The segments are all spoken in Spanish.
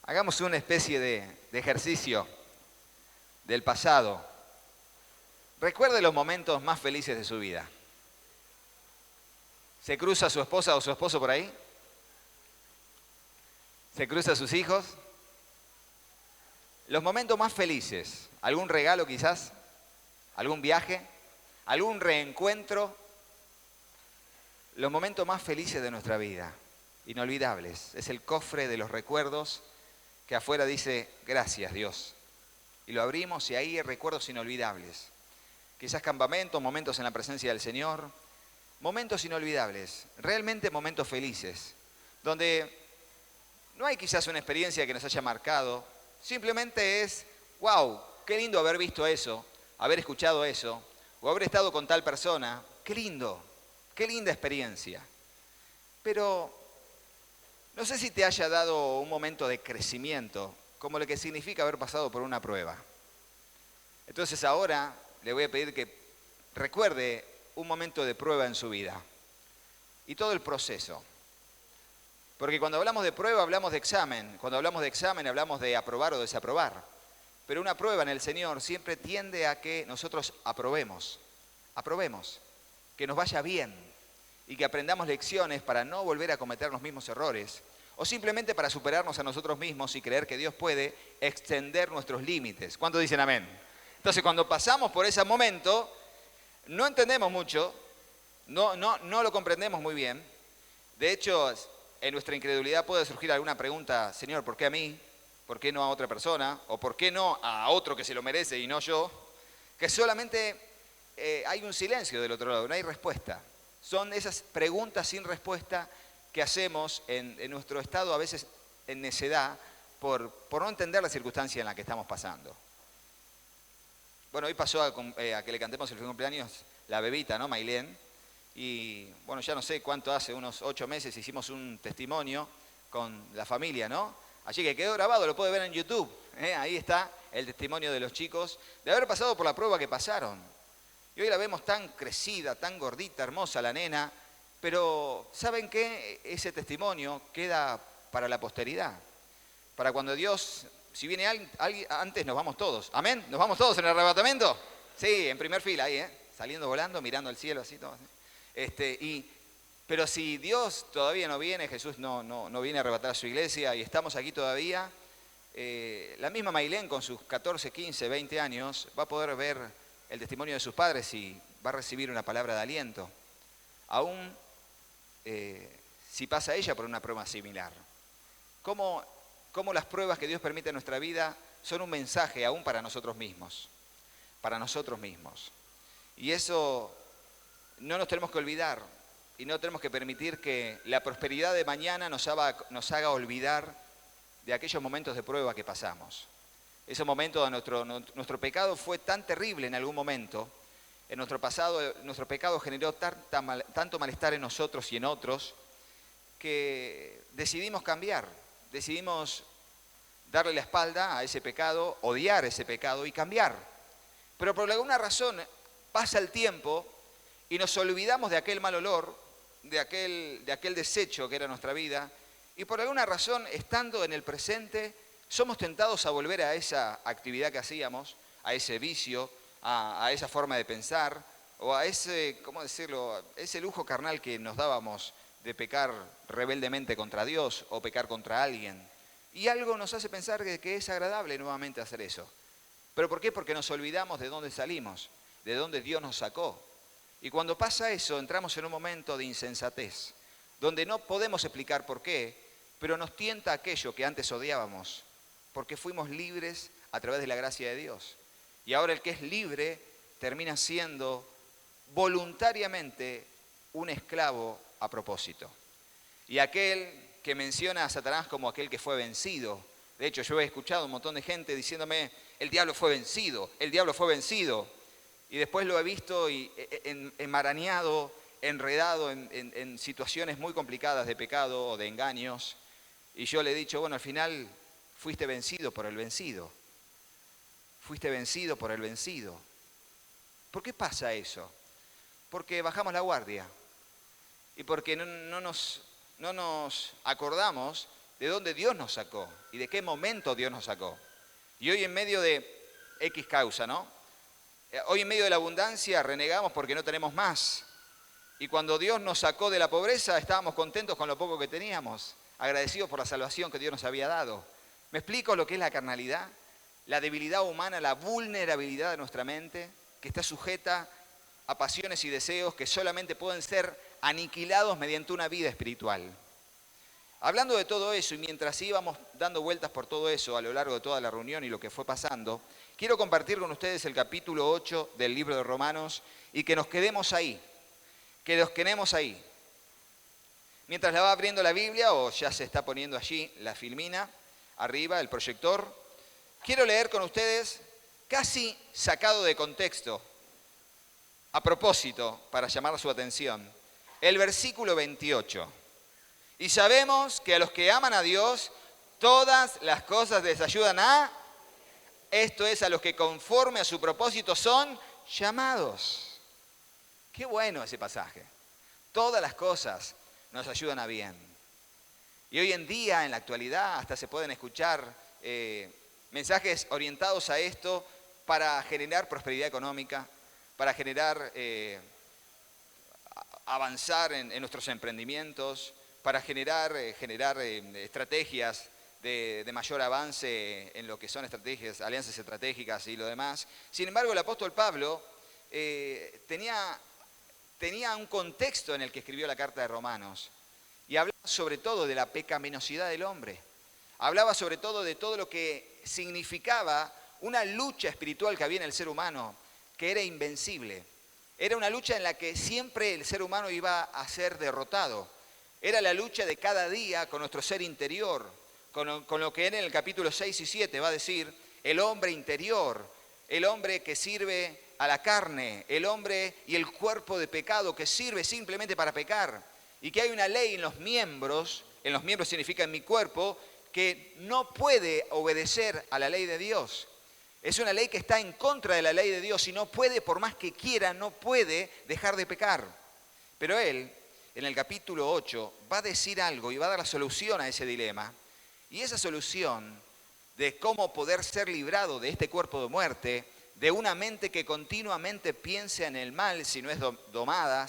Hagamos una especie de ejercicio del pasado. Recuerde los momentos más felices de su vida. ¿Se cruza su esposa o su esposo por ahí? ¿Se cruza sus hijos? Los momentos más felices. ¿Algún regalo quizás? ¿Algún viaje? ¿Algún reencuentro? Los momentos más felices de nuestra vida. Inolvidables. Es el cofre de los recuerdos que afuera dice, gracias Dios. Y lo abrimos y ahí hay recuerdos inolvidables. Quizás campamentos, momentos en la presencia del Señor. Momentos inolvidables. Realmente momentos felices. Donde no hay quizás una experiencia que nos haya marcado. Simplemente es, wow, qué lindo haber visto eso, haber escuchado eso, o haber estado con tal persona. Qué lindo, qué linda experiencia. Pero no sé si te haya dado un momento de crecimiento, como lo que significa haber pasado por una prueba. Entonces ahora le voy a pedir que recuerde un momento de prueba en su vida y todo el proceso. Porque cuando hablamos de prueba hablamos de examen, cuando hablamos de examen hablamos de aprobar o desaprobar. Pero una prueba en el Señor siempre tiende a que nosotros aprobemos, que nos vaya bien y que aprendamos lecciones para no volver a cometer los mismos errores o simplemente para superarnos a nosotros mismos y creer que Dios puede extender nuestros límites. ¿Cuántos dicen amén? Entonces cuando pasamos por ese momento no entendemos mucho, no lo comprendemos muy bien. De hecho, en nuestra incredulidad puede surgir alguna pregunta, Señor, ¿por qué a mí? ¿Por qué no a otra persona? ¿O por qué no a otro que se lo merece y no yo? Que solamente hay un silencio del otro lado, no hay respuesta. Son esas preguntas sin respuesta que hacemos en nuestro estado, a veces en necedad, por no entender la circunstancia en la que estamos pasando. Bueno, hoy pasó a que le cantemos el feliz cumpleaños la bebita, ¿no? Mailén. Y bueno, ya no sé cuánto hace, unos 8 meses hicimos un testimonio con la familia, ¿no? Así que quedó grabado, lo puede ver en YouTube. Ahí está el testimonio de los chicos de haber pasado por la prueba que pasaron. Y hoy la vemos tan crecida, tan gordita, hermosa la nena. Pero ¿saben qué? Ese testimonio queda para la posteridad. Para cuando Dios, si viene alguien antes, nos vamos todos. ¿Amén? ¿Nos vamos todos en el arrebatamiento? Sí, en primer fila ahí, saliendo volando, mirando al cielo así, todo así. Pero si Dios todavía no viene, Jesús no viene a arrebatar a su iglesia y estamos aquí todavía, la misma Mailén con sus 14, 15, 20 años va a poder ver el testimonio de sus padres y va a recibir una palabra de aliento. Aún si pasa ella por una prueba similar. ¿Cómo las pruebas que Dios permite en nuestra vida son un mensaje aún para nosotros mismos? Para nosotros mismos. Y eso no nos tenemos que olvidar y no tenemos que permitir que la prosperidad de mañana nos haga olvidar de aquellos momentos de prueba que pasamos. Ese momento de nuestro pecado fue tan terrible en algún momento. En nuestro pasado, nuestro pecado generó tanto malestar en nosotros y en otros que decidimos cambiar, decidimos darle la espalda a ese pecado, odiar ese pecado y cambiar. Pero por alguna razón pasa el tiempo y nos olvidamos de aquel mal olor, de aquel desecho que era nuestra vida, y por alguna razón, estando en el presente, somos tentados a volver a esa actividad que hacíamos, a ese vicio, a esa forma de pensar, o a ese, ¿cómo decirlo?, ese lujo carnal que nos dábamos de pecar rebeldemente contra Dios o pecar contra alguien. Y algo nos hace pensar que es agradable nuevamente hacer eso. ¿Pero por qué? Porque nos olvidamos de dónde salimos, de dónde Dios nos sacó. Y cuando pasa eso, entramos en un momento de insensatez, donde no podemos explicar por qué, pero nos tienta aquello que antes odiábamos, porque fuimos libres a través de la gracia de Dios. Y ahora el que es libre termina siendo voluntariamente un esclavo a propósito. Y aquel que menciona a Satanás como aquel que fue vencido. De hecho, yo he escuchado un montón de gente diciéndome, el diablo fue vencido, el diablo fue vencido. Y después lo he visto enmarañado, enredado en situaciones muy complicadas de pecado o de engaños. Y yo le he dicho, bueno, al final fuiste vencido por el vencido. Fuiste vencido por el vencido. ¿Por qué pasa eso? Porque bajamos la guardia. Y porque no nos acordamos de dónde Dios nos sacó y de qué momento Dios nos sacó. Y hoy en medio de X causa, ¿no? Hoy en medio de la abundancia renegamos porque no tenemos más. Y cuando Dios nos sacó de la pobreza estábamos contentos con lo poco que teníamos, agradecidos por la salvación que Dios nos había dado. ¿Me explico lo que es la carnalidad? La debilidad humana, la vulnerabilidad de nuestra mente, que está sujeta a pasiones y deseos que solamente pueden ser aniquilados mediante una vida espiritual. Hablando de todo eso y mientras íbamos dando vueltas por todo eso a lo largo de toda la reunión y lo que fue pasando, quiero compartir con ustedes el capítulo 8 del libro de Romanos y que nos quedemos ahí, Mientras la va abriendo la Biblia o ya se está poniendo allí la filmina, arriba, el proyector, quiero leer con ustedes, casi sacado de contexto, a propósito, para llamar su atención, el versículo 28. Y sabemos que a los que aman a Dios, todas las cosas les ayudan esto es, a los que conforme a su propósito son llamados. Qué bueno ese pasaje. Todas las cosas nos ayudan a bien. Y hoy en día, en la actualidad, hasta se pueden escuchar mensajes orientados a esto para generar prosperidad económica, para generar, avanzar en nuestros emprendimientos, para generar estrategias de mayor avance en lo que son estrategias, alianzas estratégicas y lo demás. Sin embargo, el apóstol Pablo tenía un contexto en el que escribió la carta de Romanos y hablaba sobre todo de la pecaminosidad del hombre. Hablaba sobre todo de todo lo que significaba una lucha espiritual que había en el ser humano, que era invencible. Era una lucha en la que siempre el ser humano iba a ser derrotado. Era la lucha de cada día con nuestro ser interior, con lo que en el capítulo 6 y 7 va a decir el hombre interior, el hombre que sirve a la carne, el hombre y el cuerpo de pecado que sirve simplemente para pecar. Y que hay una ley en los miembros significa en mi cuerpo, que no puede obedecer a la ley de Dios. Es una ley que está en contra de la ley de Dios y no puede, por más que quiera, no puede dejar de pecar. Pero él, en el capítulo 8, va a decir algo y va a dar la solución a ese dilema. Y esa solución de cómo poder ser librado de este cuerpo de muerte, de una mente que continuamente piensa en el mal si no es domada,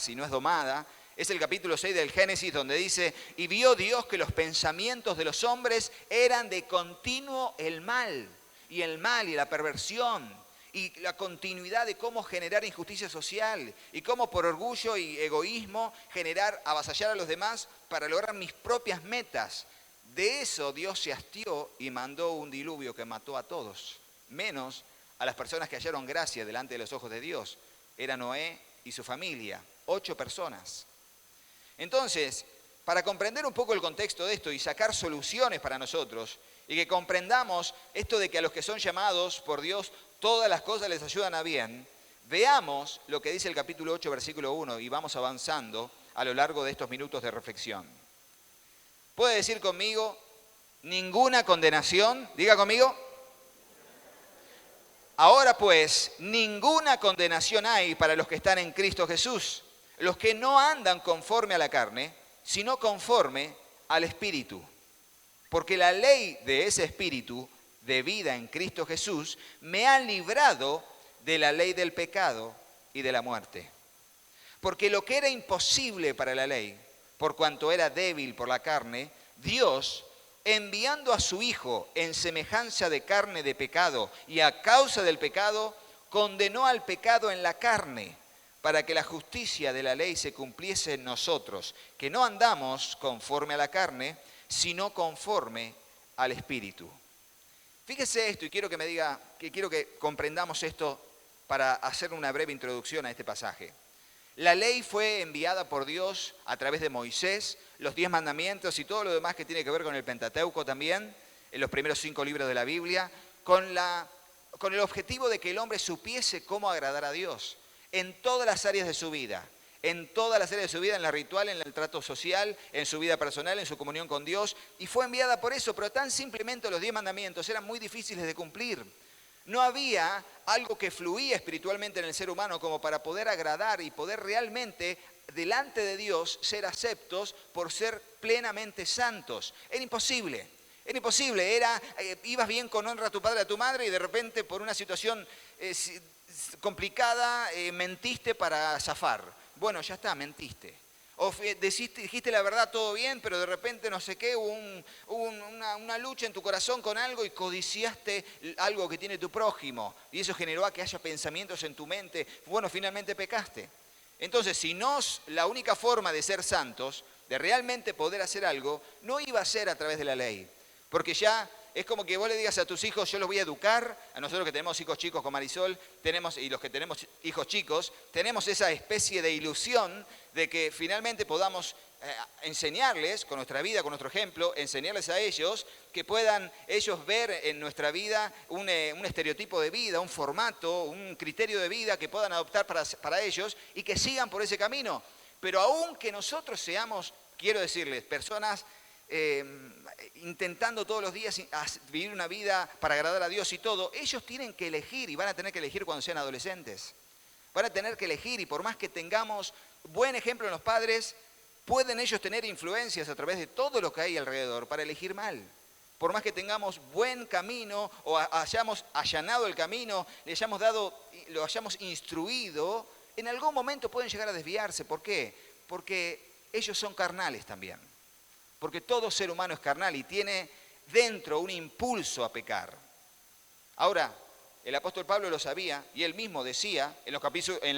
es el capítulo 6 del Génesis donde dice, y vio Dios que los pensamientos de los hombres eran de continuo el mal y la perversión y la continuidad de cómo generar injusticia social y cómo por orgullo y egoísmo avasallar a los demás para lograr mis propias metas. De eso Dios se hastió y mandó un diluvio que mató a todos, menos a las personas que hallaron gracia delante de los ojos de Dios. Era Noé y su familia, 8 personas. Entonces, para comprender un poco el contexto de esto y sacar soluciones para nosotros, y que comprendamos esto de que a los que son llamados por Dios, todas las cosas les ayudan a bien, veamos lo que dice el capítulo 8, versículo 1, y vamos avanzando a lo largo de estos minutos de reflexión. ¿Puede decir conmigo, ninguna condenación? Diga conmigo. Ahora pues, ninguna condenación hay para los que están en Cristo Jesús, los que no andan conforme a la carne, sino conforme al Espíritu. Porque la ley de ese Espíritu de vida en Cristo Jesús me ha librado de la ley del pecado y de la muerte. Porque lo que era imposible para la ley, por cuanto era débil por la carne, Dios, enviando a su Hijo en semejanza de carne de pecado y a causa del pecado, condenó al pecado en la carne, para que la justicia de la ley se cumpliese en nosotros, que no andamos conforme a la carne, sino conforme al Espíritu. Fíjese esto y quiero que comprendamos esto para hacer una breve introducción a este pasaje. La ley fue enviada por Dios a través de Moisés, los 10 mandamientos y todo lo demás que tiene que ver con el Pentateuco también, en los primeros 5 libros de la Biblia, con el objetivo de que el hombre supiese cómo agradar a Dios en todas las áreas de su vida, en la ritual, en el trato social, en su vida personal, en su comunión con Dios, y fue enviada por eso, pero tan simplemente los 10 mandamientos eran muy difíciles de cumplir. No había algo que fluía espiritualmente en el ser humano como para poder agradar y poder realmente delante de Dios ser aceptos por ser plenamente santos. Era imposible. Era imposible. Ibas bien con honra a tu padre y a tu madre y de repente por una situación complicada mentiste para zafar. Bueno, ya está, mentiste. O dijiste la verdad, todo bien, pero de repente no sé qué, hubo una lucha en tu corazón con algo y codiciaste algo que tiene tu prójimo. Y eso generó a que haya pensamientos en tu mente. Bueno, finalmente pecaste. Entonces, si no, la única forma de ser santos, de realmente poder hacer algo, no iba a ser a través de la ley. Porque ya es como que vos le digas a tus hijos, yo los voy a educar, a nosotros que tenemos hijos chicos con Marisol, y los que tenemos hijos chicos, tenemos esa especie de ilusión de que finalmente podamos enseñarles con nuestra vida, con nuestro ejemplo, enseñarles a ellos, que puedan ellos ver en nuestra vida un estereotipo de vida, un formato, un criterio de vida que puedan adoptar para ellos y que sigan por ese camino. Pero aun que nosotros seamos, quiero decirles, personas intentando todos los días vivir una vida para agradar a Dios y todo, ellos tienen que elegir y van a tener que elegir cuando sean adolescentes. Van a tener que elegir y por más que tengamos buen ejemplo en los padres, pueden ellos tener influencias a través de todo lo que hay alrededor para elegir mal. Por más que tengamos buen camino o hayamos allanado el camino, lo hayamos instruido, en algún momento pueden llegar a desviarse. ¿Por qué? Porque ellos son carnales también. Porque todo ser humano es carnal y tiene dentro un impulso a pecar. Ahora, el apóstol Pablo lo sabía y él mismo decía, en los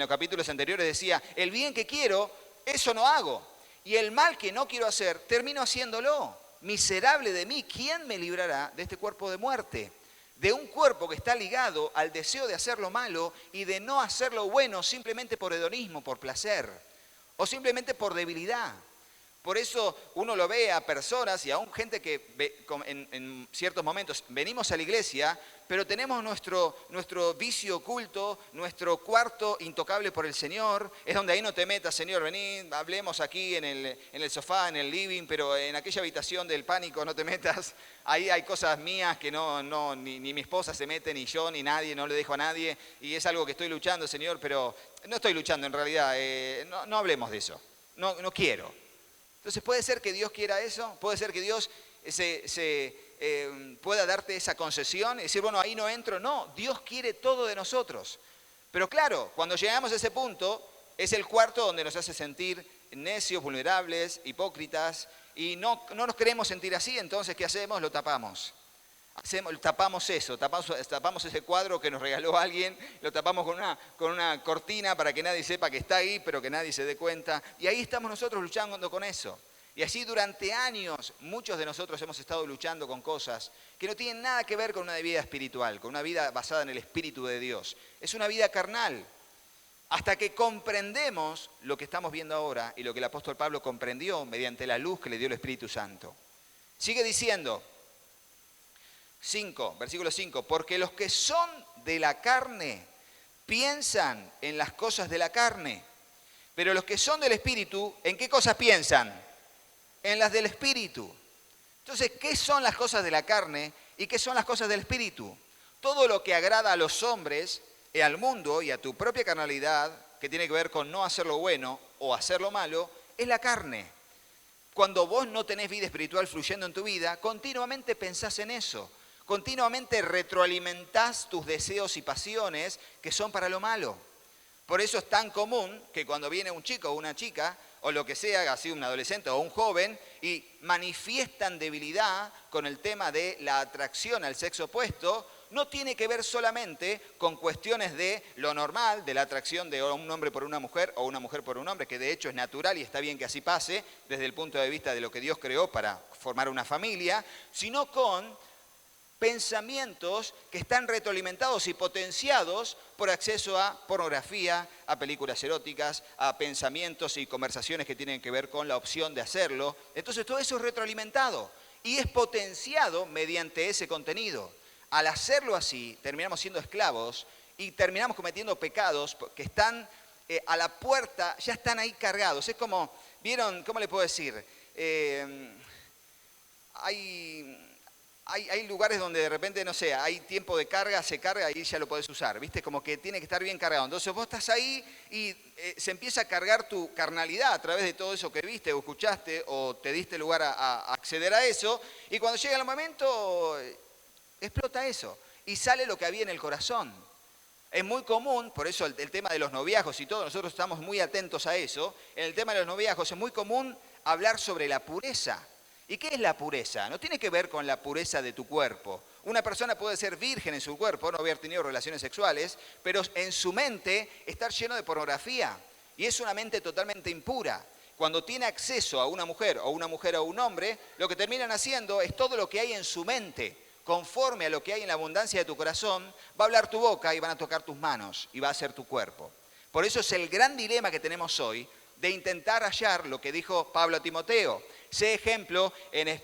capítulos anteriores decía, el bien que quiero, eso no hago. Y el mal que no quiero hacer, termino haciéndolo. Miserable de mí, ¿quién me librará de este cuerpo de muerte? De un cuerpo que está ligado al deseo de hacer lo malo y de no hacer lo bueno simplemente por hedonismo, por placer o simplemente por debilidad. Por eso uno lo ve a personas y aún gente que en ciertos momentos venimos a la iglesia, pero tenemos nuestro vicio oculto, nuestro cuarto intocable por el Señor. Es donde ahí no te metas, Señor, vení, hablemos aquí en el sofá, en el living, pero en aquella habitación del pánico no te metas. Ahí hay cosas mías que ni mi esposa se mete, ni yo, ni nadie, no le dejo a nadie. Y es algo que estoy luchando, Señor, pero no estoy luchando en realidad. No hablemos de eso, no quiero. Entonces puede ser que Dios quiera eso, puede ser que Dios pueda darte esa concesión y decir, bueno, ahí no entro. No, Dios quiere todo de nosotros. Pero claro, cuando llegamos a ese punto, es el cuarto donde nos hace sentir necios, vulnerables, hipócritas, y no nos queremos sentir así, entonces ¿qué hacemos? Lo tapamos. Tapamos ese cuadro que nos regaló alguien, lo tapamos con una cortina para que nadie sepa que está ahí, pero que nadie se dé cuenta. Y ahí estamos nosotros luchando con eso. Y así durante años muchos de nosotros hemos estado luchando con cosas que no tienen nada que ver con una vida espiritual, con una vida basada en el Espíritu de Dios. Es una vida carnal. Hasta que comprendemos lo que estamos viendo ahora y lo que el apóstol Pablo comprendió mediante la luz que le dio el Espíritu Santo. Sigue diciendo, versículo 5, porque los que son de la carne piensan en las cosas de la carne, pero los que son del Espíritu, ¿en qué cosas piensan? En las del Espíritu. Entonces, ¿qué son las cosas de la carne y qué son las cosas del Espíritu? Todo lo que agrada a los hombres, al mundo y a tu propia carnalidad, que tiene que ver con no hacer lo bueno o hacer lo malo, es la carne. Cuando vos no tenés vida espiritual fluyendo en tu vida, continuamente pensás en eso. Continuamente retroalimentás tus deseos y pasiones que son para lo malo. Por eso es tan común que cuando viene un chico o una chica, o lo que sea, así un adolescente o un joven, y manifiestan debilidad con el tema de la atracción al sexo opuesto, no tiene que ver solamente con cuestiones de lo normal, de la atracción de un hombre por una mujer o una mujer por un hombre, que de hecho es natural y está bien que así pase desde el punto de vista de lo que Dios creó para formar una familia, sino con pensamientos que están retroalimentados y potenciados por acceso a pornografía, a películas eróticas, a pensamientos y conversaciones que tienen que ver con la opción de hacerlo. Entonces todo eso es retroalimentado y es potenciado mediante ese contenido. Al hacerlo así, terminamos siendo esclavos y terminamos cometiendo pecados que están a la puerta, ya están ahí cargados. Es como, ¿vieron? ¿Cómo le puedo decir? hay lugares donde de repente, no sé, hay tiempo de carga, se carga y ya lo podés usar, ¿viste? Como que tiene que estar bien cargado. Entonces vos estás ahí y se empieza a cargar tu carnalidad a través de todo eso que viste o escuchaste o te diste lugar a acceder a eso. Y cuando llega el momento, explota eso y sale lo que había en el corazón. Es muy común, por eso el tema de los noviazgos y todo, nosotros estamos muy atentos a eso. En el tema de los noviazgos es muy común hablar sobre la pureza. ¿Y qué es la pureza? No tiene que ver con la pureza de tu cuerpo. Una persona puede ser virgen en su cuerpo, no haber tenido relaciones sexuales, pero en su mente estar lleno de pornografía. Y es una mente totalmente impura. Cuando tiene acceso a una mujer o un hombre, lo que terminan haciendo es todo lo que hay en su mente. Conforme a lo que hay en la abundancia de tu corazón, va a hablar tu boca y van a tocar tus manos y va a ser tu cuerpo. Por eso es el gran dilema que tenemos hoy de intentar hallar lo que dijo Pablo a Timoteo. Sé ejemplo en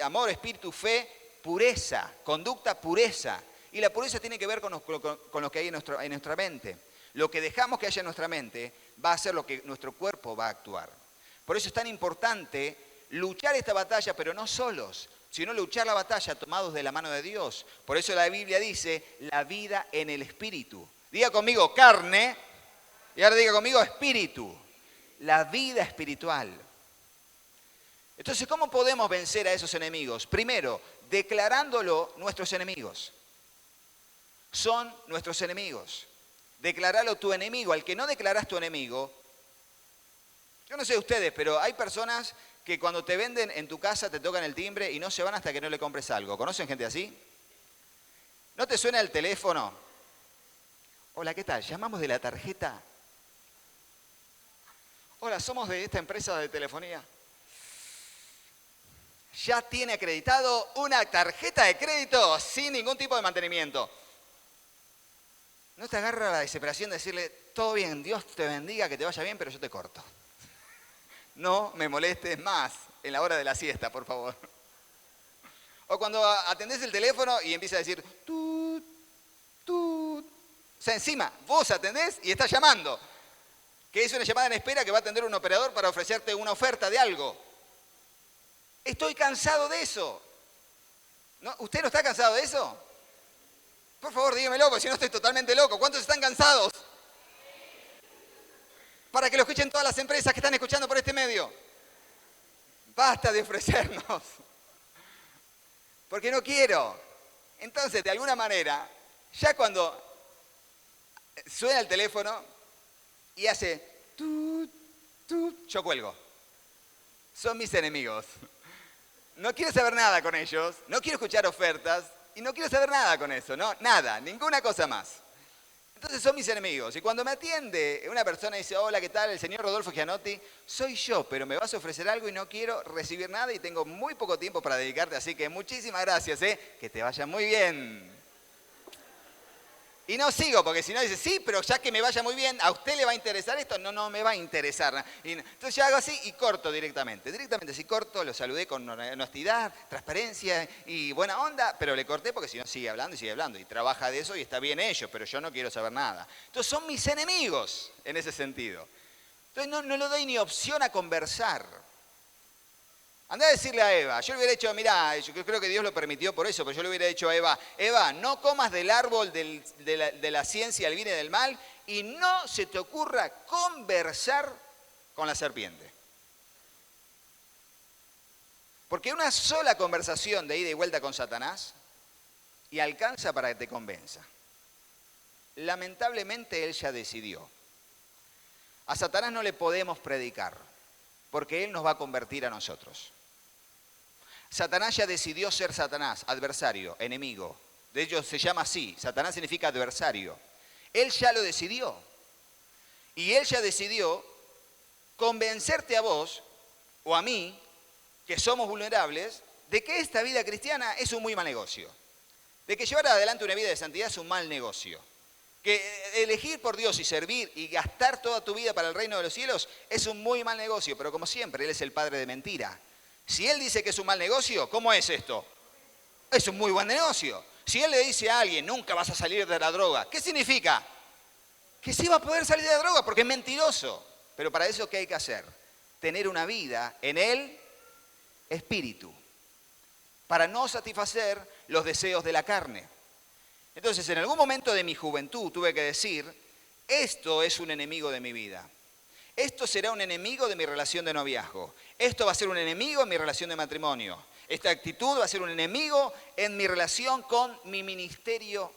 amor, espíritu, fe, pureza, conducta, pureza. Y la pureza tiene que ver con lo que hay en nuestra mente. Lo que dejamos que haya en nuestra mente va a ser lo que nuestro cuerpo va a actuar. Por eso es tan importante luchar esta batalla, pero no solos, sino luchar la batalla tomados de la mano de Dios. Por eso la Biblia dice, la vida en el espíritu. Diga conmigo carne, y ahora diga conmigo espíritu. La vida espiritual. Entonces, ¿cómo podemos vencer a esos enemigos? Primero, declarándolo nuestros enemigos. Son nuestros enemigos. Declaralo tu enemigo. Al que no declarás tu enemigo, yo no sé ustedes, pero hay personas que cuando te venden en tu casa te tocan el timbre y no se van hasta que no le compres algo. ¿Conocen gente así? ¿No te suena el teléfono? Hola, ¿qué tal? Llamamos de la tarjeta. Hola, somos de esta empresa de telefonía. Ya tiene acreditado una tarjeta de crédito sin ningún tipo de mantenimiento. ¿No te agarra la desesperación de decirle, todo bien, Dios te bendiga, que te vaya bien, pero yo te corto? No me molestes más en la hora de la siesta, por favor. O cuando atendés el teléfono y empieza a decir, tut, tut. O sea, encima, vos atendés y estás llamando. Que es una llamada en espera que va a atender un operador para ofrecerte una oferta de algo. Estoy cansado de eso. ¿No? ¿Usted no está cansado de eso? Por favor, dígamelo, porque si no estoy totalmente loco. ¿Cuántos están cansados? Para que lo escuchen todas las empresas que están escuchando por este medio. Basta de ofrecernos. Porque no quiero. Entonces, de alguna manera, ya cuando suena el teléfono y hace tut, tut, yo cuelgo. Son mis enemigos. No quiero saber nada con ellos, no quiero escuchar ofertas y no quiero saber nada con eso, no, nada, ninguna cosa más. Entonces son mis enemigos. Y cuando me atiende una persona y dice, hola, ¿qué tal? El señor Rodolfo Gianotti, soy yo, pero me vas a ofrecer algo y no quiero recibir nada y tengo muy poco tiempo para dedicarte, así que muchísimas gracias, que te vaya muy bien. Y no sigo, porque si no dice, sí, pero ya que me vaya muy bien, ¿a usted le va a interesar esto? No, no me va a interesar. Entonces yo hago así y corto directamente. Directamente sí corto, lo saludé con honestidad, transparencia y buena onda, pero le corté porque si no sigue hablando y sigue hablando. Y trabaja de eso y está bien ellos, pero yo no quiero saber nada. Entonces son mis enemigos en ese sentido. Entonces no le doy ni opción a conversar. Andá a decirle a Eva, yo le hubiera dicho, mirá, yo creo que Dios lo permitió por eso, pero yo le hubiera dicho a Eva, Eva, no comas del árbol de la ciencia del bien y del mal y no se te ocurra conversar con la serpiente. Porque una sola conversación de ida y vuelta con Satanás y alcanza para que te convenza. Lamentablemente él ya decidió. A Satanás no le podemos predicar, porque él nos va a convertir a nosotros. Satanás ya decidió ser Satanás, adversario, enemigo. De hecho, se llama así. Satanás significa adversario. Él ya lo decidió. Y él ya decidió convencerte a vos o a mí, que somos vulnerables, de que esta vida cristiana es un muy mal negocio. De que llevar adelante una vida de santidad es un mal negocio. Que elegir por Dios y servir y gastar toda tu vida para el reino de los cielos es un muy mal negocio. Pero como siempre, Él es el padre de mentira. Si Él dice que es un mal negocio, ¿cómo es esto? Es un muy buen negocio. Si Él le dice a alguien, nunca vas a salir de la droga, ¿qué significa? Que sí va a poder salir de la droga porque es mentiroso. Pero para eso, ¿qué hay que hacer? Tener una vida en el espíritu. para no satisfacer los deseos de la carne. Entonces, en algún momento de mi juventud tuve que decir, esto es un enemigo de mi vida. Esto será un enemigo de mi relación de noviazgo. Esto va a ser un enemigo en mi relación de matrimonio. Esta actitud va a ser un enemigo en mi relación con mi ministerio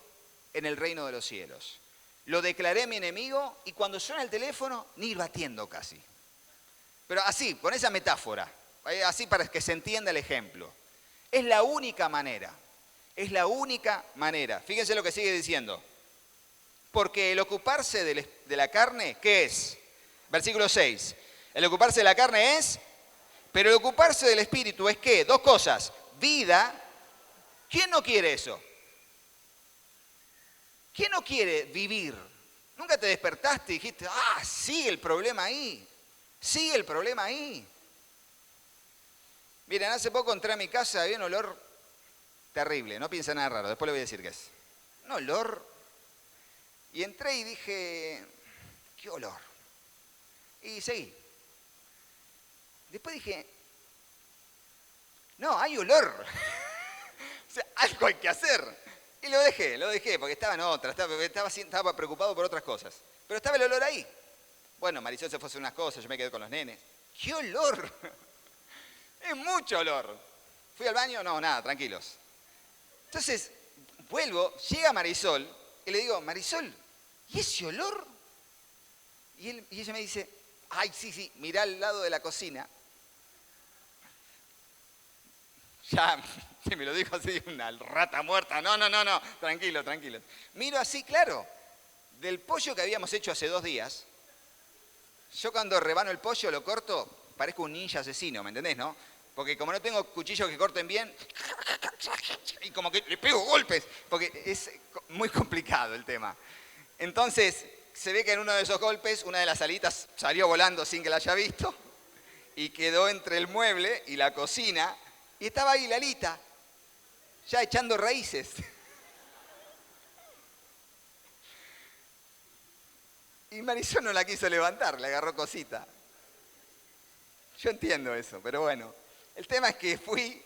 en el reino de los cielos. Lo declaré mi enemigo y cuando suena el teléfono, ni ir batiendo casi. Pero así, con esa metáfora, así para que se entienda el ejemplo. Es la única manera. Es la única manera. Fíjense lo que sigue diciendo. Porque el ocuparse de la carne, ¿qué es? Versículo 6. El ocuparse de la carne es, pero el ocuparse del espíritu es ¿qué? Dos cosas. Vida. ¿Quién no quiere eso? ¿Quién no quiere vivir? ¿Nunca te despertaste y dijiste, sigue el problema ahí? Sigue el problema ahí. Miren, hace poco entré a mi casa, había un olor terrible, no piensa nada raro, después le voy a decir qué es. Un olor. Y entré y dije, ¿qué olor? Y seguí. Después dije, no, hay olor. O sea, algo hay que hacer. Y lo dejé, porque estaba en otra, estaba preocupado por otras cosas. Pero estaba el olor ahí. Bueno, Marisol se fue a hacer unas cosas, yo me quedé con los nenes. ¡Qué olor! Es mucho olor. ¿Fui al baño? No, nada, tranquilos. Entonces, vuelvo, llega Marisol y le digo, Marisol, ¿y ese olor? Y ella me dice, ay, sí, mirá al lado de la cocina. Ya, si me lo dijo así, una rata muerta. No, tranquilo. Miro así, claro, del pollo que habíamos hecho hace 2 días. Yo cuando rebano el pollo, lo corto, parezco un ninja asesino, ¿me entendés, no? Porque como no tengo cuchillos que corten bien, y como que le pego golpes, porque es muy complicado el tema. Entonces, se ve que en uno de esos golpes, una de las alitas salió volando sin que la haya visto, y quedó entre el mueble y la cocina, y estaba ahí la alita, ya echando raíces. Y Marisol no la quiso levantar, le agarró cosita. Yo entiendo eso, pero bueno. El tema es que fui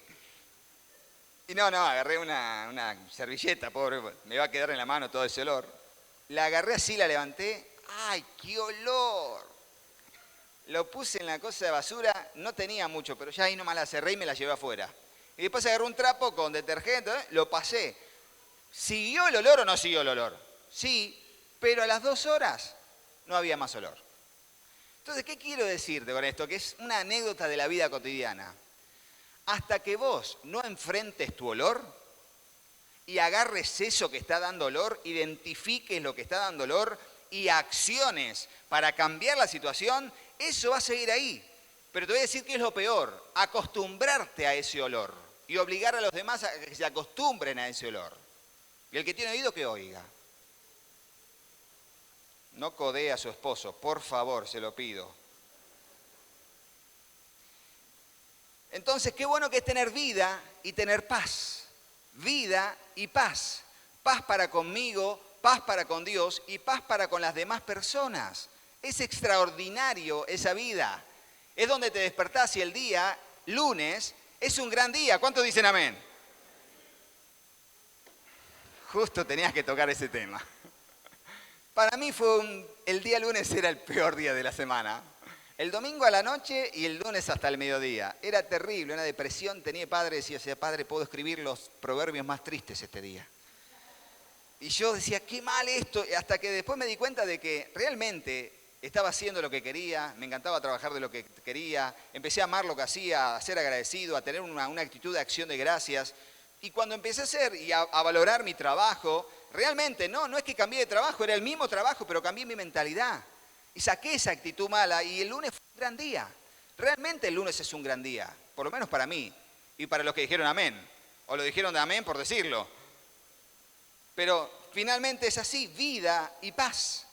y agarré una servilleta, pobre, me va a quedar en la mano todo ese olor. La agarré así, la levanté. ¡Ay, qué olor! Lo puse en la cosa de basura, no tenía mucho, pero ya ahí nomás la cerré y me la llevé afuera. Y después agarré un trapo con detergente, lo pasé. ¿Siguió el olor o no siguió el olor? Sí, pero a las 2 horas no había más olor. Entonces, ¿qué quiero decirte con esto? Que es una anécdota de la vida cotidiana. Hasta que vos no enfrentes tu olor y agarres eso que está dando olor, identifiques lo que está dando olor y acciones para cambiar la situación, eso va a seguir ahí. Pero te voy a decir que es lo peor, acostumbrarte a ese olor y obligar a los demás a que se acostumbren a ese olor. Y el que tiene oído, que oiga. No codee a su esposo, por favor, se lo pido. Entonces, qué bueno que es tener vida y tener paz. Vida y paz. Paz para conmigo, paz para con Dios y paz para con las demás personas. Es extraordinario esa vida. Es donde te despertás y el día, lunes, es un gran día. ¿Cuántos dicen amén? Justo tenías que tocar ese tema. Para mí el día lunes era el peor día de la semana. El domingo a la noche y el lunes hasta el mediodía. Era terrible, una depresión. Tenía padre, decía, padre, puedo escribir los proverbios más tristes este día. Y yo decía, qué mal esto. Hasta que después me di cuenta de que realmente estaba haciendo lo que quería, me encantaba trabajar de lo que quería, empecé a amar lo que hacía, a ser agradecido, a tener una actitud de acción de gracias. Y cuando empecé a hacer y a valorar mi trabajo, realmente no es que cambié de trabajo, era el mismo trabajo, pero cambié mi mentalidad. Y saqué esa actitud mala y el lunes fue un gran día. Realmente el lunes es un gran día, por lo menos para mí y para los que dijeron amén. O lo dijeron de amén por decirlo. Pero finalmente es así, vida y paz.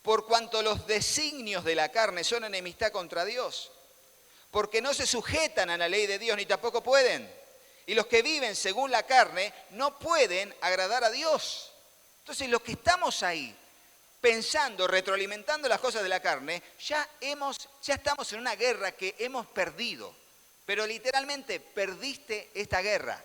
Por cuanto los designios de la carne son enemistad contra Dios. Porque no se sujetan a la ley de Dios ni tampoco pueden. Y los que viven según la carne no pueden agradar a Dios. Entonces los que estamos ahí, pensando, retroalimentando las cosas de la carne, ya estamos en una guerra que hemos perdido pero literalmente perdiste esta guerra.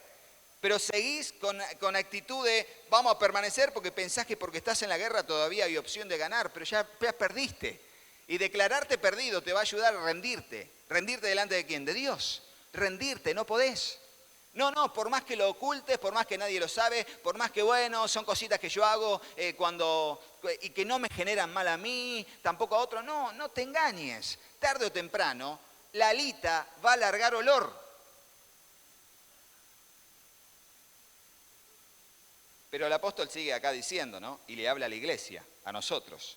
Pero seguís con actitud de vamos a permanecer porque pensás que porque estás en la guerra todavía hay opción de ganar, pero ya perdiste. Y declararte perdido te va a ayudar a rendirte. ¿Rendirte delante de quién? De Dios. Rendirte, no podés. No, por más que lo ocultes, por más que nadie lo sabe, por más que, bueno, son cositas que yo hago y que no me generan mal a mí, tampoco a otro. No te engañes. Tarde o temprano, la alita va a largar olor. Pero el apóstol sigue acá diciendo, ¿no? Y le habla a la iglesia, a nosotros.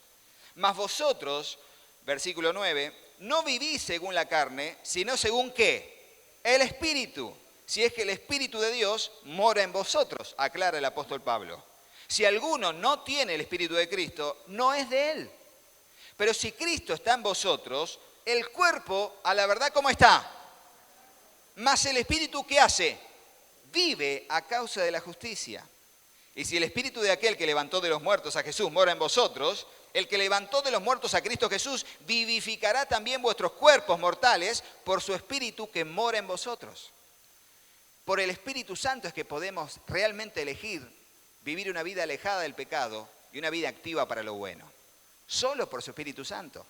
Mas vosotros, versículo 9, no vivís según la carne, sino según ¿qué? El Espíritu. Si es que el Espíritu de Dios mora en vosotros, aclara el apóstol Pablo. Si alguno no tiene el Espíritu de Cristo, no es de él. Pero si Cristo está en vosotros, el cuerpo, a la verdad, ¿cómo está? Mas el Espíritu, ¿qué hace? Vive a causa de la justicia. Y si el Espíritu de aquel que levantó de los muertos a Jesús mora en vosotros, el que levantó de los muertos a Cristo Jesús vivificará también vuestros cuerpos mortales por su Espíritu que mora en vosotros. Por el Espíritu Santo es que podemos realmente elegir vivir una vida alejada del pecado y una vida activa para lo bueno. Solo por su Espíritu Santo.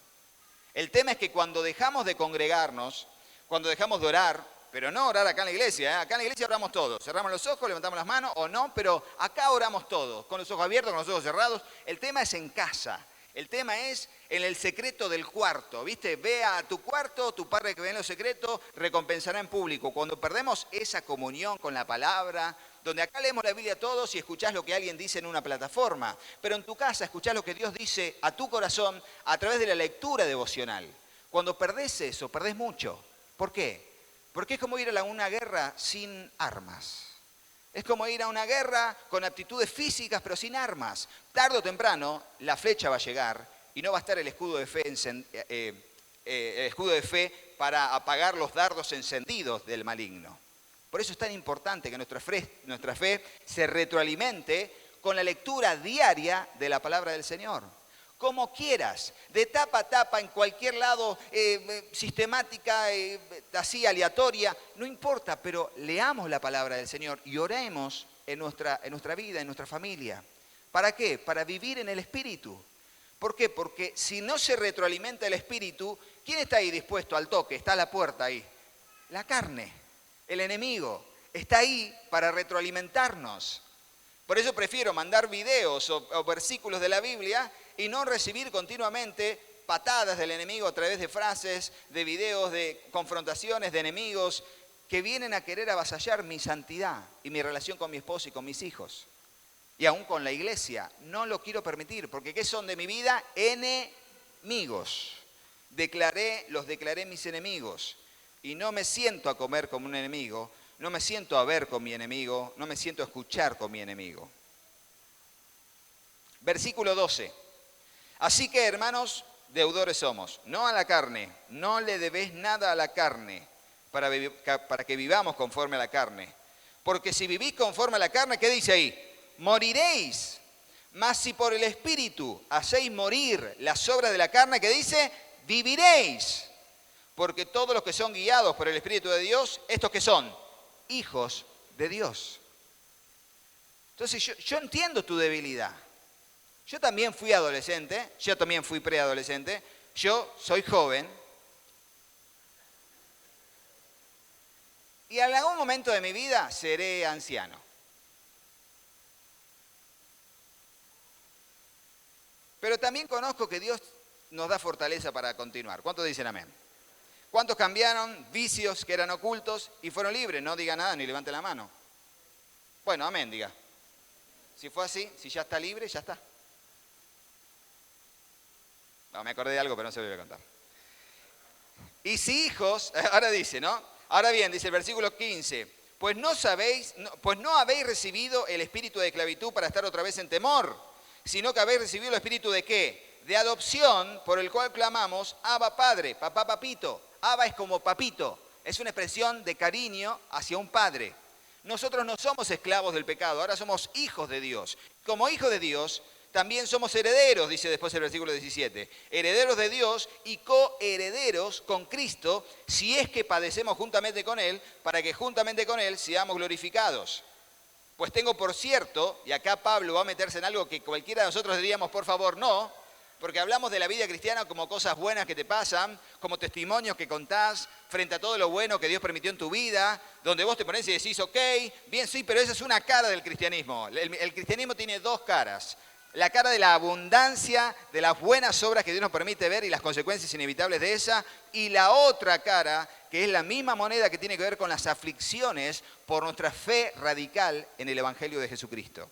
El tema es que cuando dejamos de congregarnos, cuando dejamos de orar, pero no orar acá en la iglesia, ¿eh? Acá en la iglesia oramos todos. Cerramos los ojos, levantamos las manos o no, pero acá oramos todos, con los ojos abiertos, con los ojos cerrados. El tema es en casa. El tema es en el secreto del cuarto, ¿viste? Ve a tu cuarto, tu Padre que ve en lo secreto, recompensará en público. Cuando perdemos esa comunión con la palabra, donde acá leemos la Biblia todos y escuchás lo que alguien dice en una plataforma, pero en tu casa escuchás lo que Dios dice a tu corazón a través de la lectura devocional. Cuando perdés eso, perdés mucho. ¿Por qué? Porque es como ir a una guerra sin armas. Es como ir a una guerra con aptitudes físicas pero sin armas. Tarde o temprano la flecha va a llegar y no va a estar el escudo de fe, para apagar los dardos encendidos del maligno. Por eso es tan importante que nuestra fe se retroalimente con la lectura diaria de la palabra del Señor. Como quieras, de tapa a tapa, en cualquier lado, sistemática, así aleatoria, no importa, pero leamos la palabra del Señor y oremos en nuestra vida, en nuestra familia. ¿Para qué? Para vivir en el Espíritu. ¿Por qué? Porque si no se retroalimenta el Espíritu, ¿quién está ahí dispuesto al toque? Está a la puerta ahí. La carne, el enemigo, está ahí para retroalimentarnos. Por eso prefiero mandar videos o versículos de la Biblia y no recibir continuamente patadas del enemigo a través de frases, de videos, de confrontaciones de enemigos que vienen a querer avasallar mi santidad y mi relación con mi esposo y con mis hijos. Y aún con la iglesia. No lo quiero permitir, porque ¿qué son de mi vida? Enemigos. Los declaré mis enemigos. Y no me siento a comer como un enemigo, no me siento a ver con mi enemigo, no me siento a escuchar con mi enemigo. Versículo 12. Así que, hermanos, deudores somos, no a la carne, no le debéis nada a la carne para que vivamos conforme a la carne. Porque si vivís conforme a la carne, ¿qué dice ahí? Moriréis. Mas si por el Espíritu hacéis morir las obras de la carne, ¿qué dice? Viviréis. Porque todos los que son guiados por el Espíritu de Dios, ¿estos qué son? Hijos de Dios. Entonces yo entiendo tu debilidad. Yo también fui adolescente, yo también fui preadolescente, yo soy joven. Y en algún momento de mi vida seré anciano. Pero también conozco que Dios nos da fortaleza para continuar. ¿Cuántos dicen amén? ¿Cuántos cambiaron vicios que eran ocultos y fueron libres? No diga nada ni levante la mano. Bueno, amén, diga. Si fue así, si ya está libre, ya está. No, me acordé de algo, pero no se lo voy a contar. Y si hijos, ahora dice, ¿no? Ahora bien, dice el versículo 15, pues no habéis recibido el espíritu de esclavitud para estar otra vez en temor, sino que habéis recibido el espíritu de ¿qué? De adopción, por el cual clamamos, Abba Padre, papá papito. Abba es como papito, es una expresión de cariño hacia un padre. Nosotros no somos esclavos del pecado, ahora somos hijos de Dios. Como hijos de Dios, también somos herederos, dice después el versículo 17, herederos de Dios y coherederos con Cristo, si es que padecemos juntamente con Él, para que juntamente con Él seamos glorificados. Pues tengo por cierto, y acá Pablo va a meterse en algo que cualquiera de nosotros diríamos, por favor, no, porque hablamos de la vida cristiana como cosas buenas que te pasan, como testimonios que contás frente a todo lo bueno que Dios permitió en tu vida, donde vos te ponés y decís, ok, bien, sí, pero esa es una cara del cristianismo. El cristianismo tiene dos caras. La cara de la abundancia, de las buenas obras que Dios nos permite ver y las consecuencias inevitables de esa, y la otra cara, que es la misma moneda que tiene que ver con las aflicciones por nuestra fe radical en el Evangelio de Jesucristo.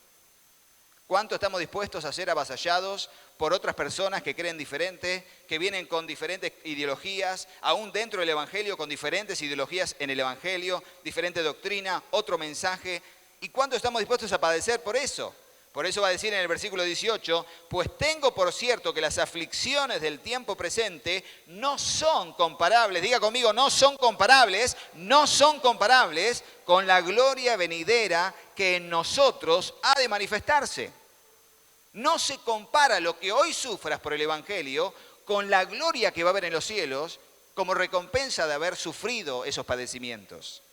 ¿Cuánto estamos dispuestos a ser avasallados por otras personas que creen diferente, que vienen con diferentes ideologías, aún dentro del Evangelio con diferentes ideologías en el Evangelio, diferente doctrina, otro mensaje? ¿Y cuánto estamos dispuestos a padecer por eso? Por eso va a decir en el versículo 18, pues tengo por cierto que las aflicciones del tiempo presente no son comparables, diga conmigo, no son comparables con la gloria venidera que en nosotros ha de manifestarse. No se compara lo que hoy sufras por el Evangelio con la gloria que va a haber en los cielos como recompensa de haber sufrido esos padecimientos.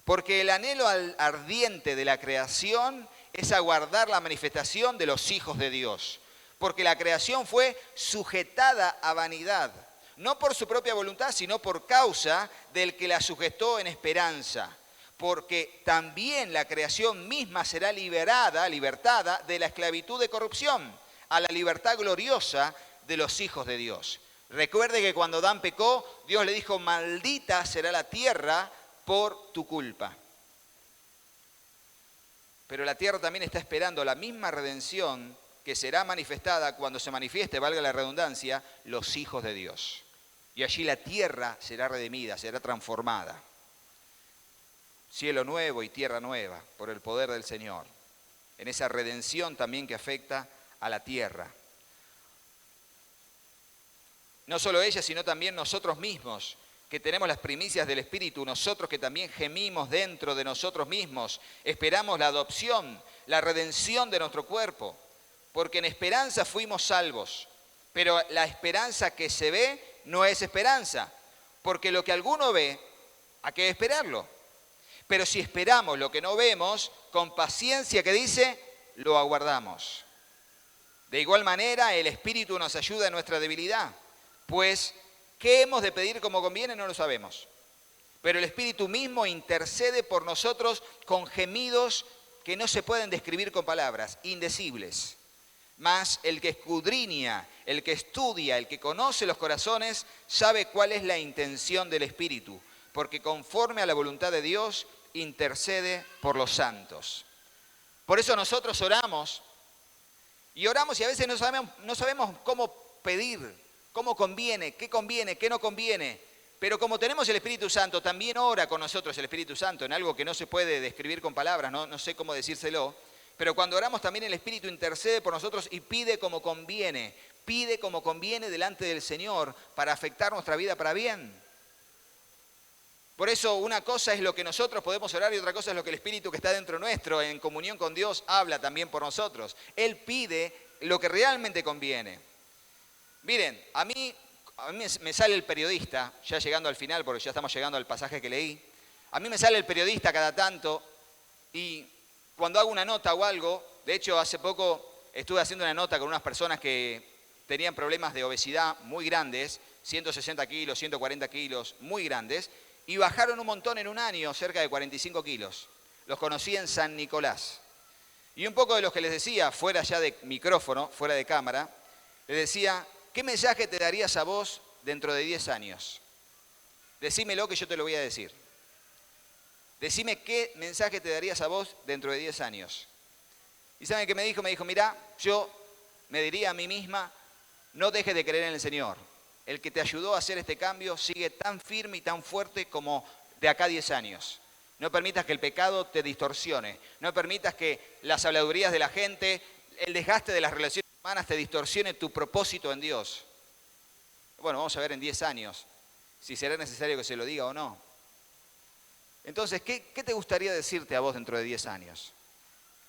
Porque el anhelo ardiente de la creación es aguardar la manifestación de los hijos de Dios. Porque la creación fue sujetada a vanidad, no por su propia voluntad, sino por causa del que la sujetó en esperanza. Porque también la creación misma será libertada de la esclavitud de corrupción, a la libertad gloriosa de los hijos de Dios. Recuerde que cuando Adán pecó, Dios le dijo, maldita será la tierra por tu culpa. Pero la tierra también está esperando la misma redención que será manifestada cuando se manifieste, valga la redundancia, los hijos de Dios. Y allí la tierra será redimida, será transformada. Cielo nuevo y tierra nueva por el poder del Señor. En esa redención también que afecta a la tierra. No solo ella, sino también nosotros mismos, que tenemos las primicias del Espíritu, nosotros que también gemimos dentro de nosotros mismos, esperamos la adopción, la redención de nuestro cuerpo, porque en esperanza fuimos salvos, pero la esperanza que se ve no es esperanza, porque lo que alguno ve, hay que esperarlo. Pero si esperamos lo que no vemos, con paciencia, que dice, lo aguardamos. De igual manera, el Espíritu nos ayuda en nuestra debilidad, pues ¿qué hemos de pedir como conviene? No lo sabemos. Pero el Espíritu mismo intercede por nosotros con gemidos que no se pueden describir con palabras, indecibles. Mas el que escudriña, el que estudia, el que conoce los corazones, sabe cuál es la intención del Espíritu, porque conforme a la voluntad de Dios, intercede por los santos. Por eso nosotros oramos y a veces no sabemos cómo pedir, cómo conviene, qué no conviene. Pero como tenemos el Espíritu Santo, también ora con nosotros el Espíritu Santo en algo que no se puede describir con palabras, no sé cómo decírselo. Pero cuando oramos también el Espíritu intercede por nosotros y pide como conviene delante del Señor para afectar nuestra vida para bien. Por eso una cosa es lo que nosotros podemos orar y otra cosa es lo que el Espíritu que está dentro nuestro, en comunión con Dios, habla también por nosotros. Él pide lo que realmente conviene. Miren, a mí me sale el periodista, ya llegando al final, porque ya estamos llegando al pasaje que leí, a mí me sale el periodista cada tanto y cuando hago una nota o algo, de hecho hace poco estuve haciendo una nota con unas personas que tenían problemas de obesidad muy grandes, 160 kilos, 140 kilos, muy grandes, y bajaron un montón en un año, cerca de 45 kilos. Los conocí en San Nicolás. Y un poco de los que les decía, fuera ya de micrófono, fuera de cámara, les decía, ¿qué mensaje te darías a vos dentro de 10 años? Decímelo que yo te lo voy a decir. Decime qué mensaje te darías a vos dentro de 10 años. ¿Y saben qué me dijo? Me dijo, mirá, yo me diría a mí misma, no dejes de creer en el Señor. El que te ayudó a hacer este cambio sigue tan firme y tan fuerte como de acá a 10 años. No permitas que el pecado te distorsione. No permitas que las habladurías de la gente, el desgaste de las relaciones humanas te distorsione tu propósito en Dios. Bueno, vamos a ver en 10 años si será necesario que se lo diga o no. Entonces, ¿qué te gustaría decirte a vos dentro de 10 años?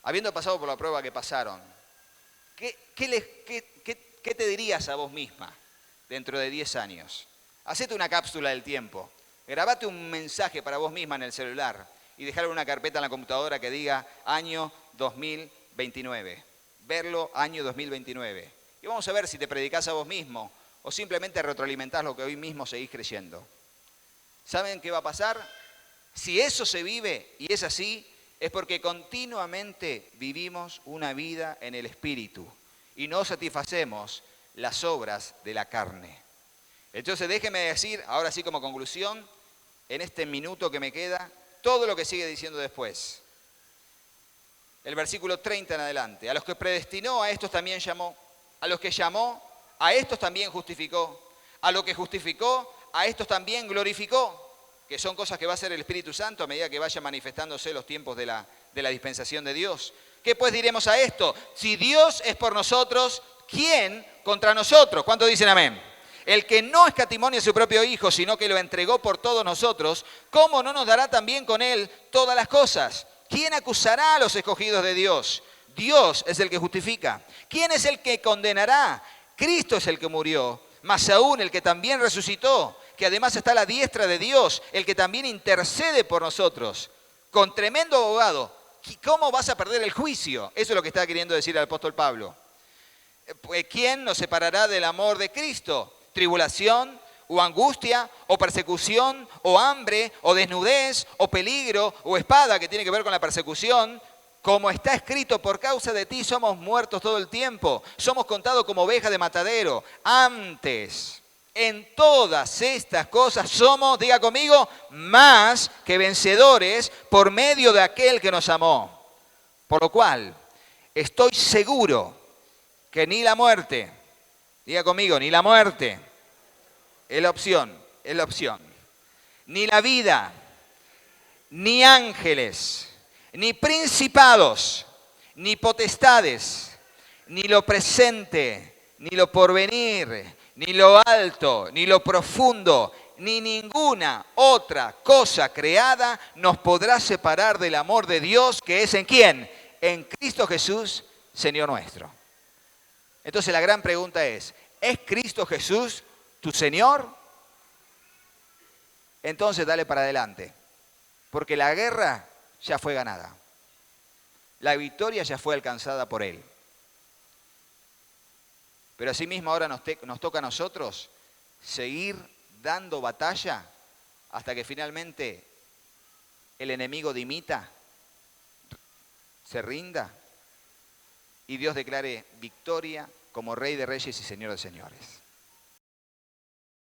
Habiendo pasado por la prueba que pasaron, ¿Qué te dirías a vos misma dentro de 10 años? Hacete una cápsula del tiempo. Grabate un mensaje para vos misma en el celular y dejarlo en una carpeta en la computadora que diga año 2029. Verlo año 2029. Y vamos a ver si te predicás a vos mismo o simplemente retroalimentás lo que hoy mismo seguís creyendo. ¿Saben qué va a pasar? Si eso se vive y es así, es porque continuamente vivimos una vida en el Espíritu y no satisfacemos las obras de la carne. Entonces déjeme decir, ahora sí como conclusión, en este minuto que me queda, todo lo que sigue diciendo después. El versículo 30 en adelante. A los que predestinó, a estos también llamó. A los que llamó, a estos también justificó. A los que justificó, a estos también glorificó. Que son cosas que va a hacer el Espíritu Santo a medida que vaya manifestándose los tiempos de la dispensación de Dios. ¿Qué pues diremos a esto? Si Dios es por nosotros, ¿quién contra nosotros? ¿Cuántos dicen amén? El que no escatimó a su propio Hijo, sino que lo entregó por todos nosotros, ¿cómo no nos dará también con Él todas las cosas? ¿Quién acusará a los escogidos de Dios? Dios es el que justifica. ¿Quién es el que condenará? Cristo es el que murió, más aún el que también resucitó, que además está a la diestra de Dios, el que también intercede por nosotros. Con tremendo abogado, ¿cómo vas a perder el juicio? Eso es lo que está queriendo decir el apóstol Pablo. ¿Quién nos separará del amor de Cristo? ¿Tribulación, o angustia, o persecución, o hambre, o desnudez, o peligro, o espada, que tiene que ver con la persecución? Como está escrito, por causa de ti somos muertos todo el tiempo, somos contados como ovejas de matadero. Antes, en todas estas cosas somos, diga conmigo, más que vencedores por medio de aquel que nos amó. Por lo cual, estoy seguro que ni la muerte, diga conmigo, ni la muerte, es la opción, ni la vida, ni ángeles, ni principados, ni potestades, ni lo presente, ni lo porvenir, ni lo alto, ni lo profundo, ni ninguna otra cosa creada nos podrá separar del amor de Dios, que es ¿en quién? En Cristo Jesús, Señor nuestro. Entonces la gran pregunta ¿es Cristo Jesús tu Señor? Entonces dale para adelante, porque la guerra ya fue ganada. La victoria ya fue alcanzada por Él. Pero asimismo ahora nos toca a nosotros seguir dando batalla hasta que finalmente el enemigo dimita, se rinda y Dios declare victoria como Rey de Reyes y Señor de Señores.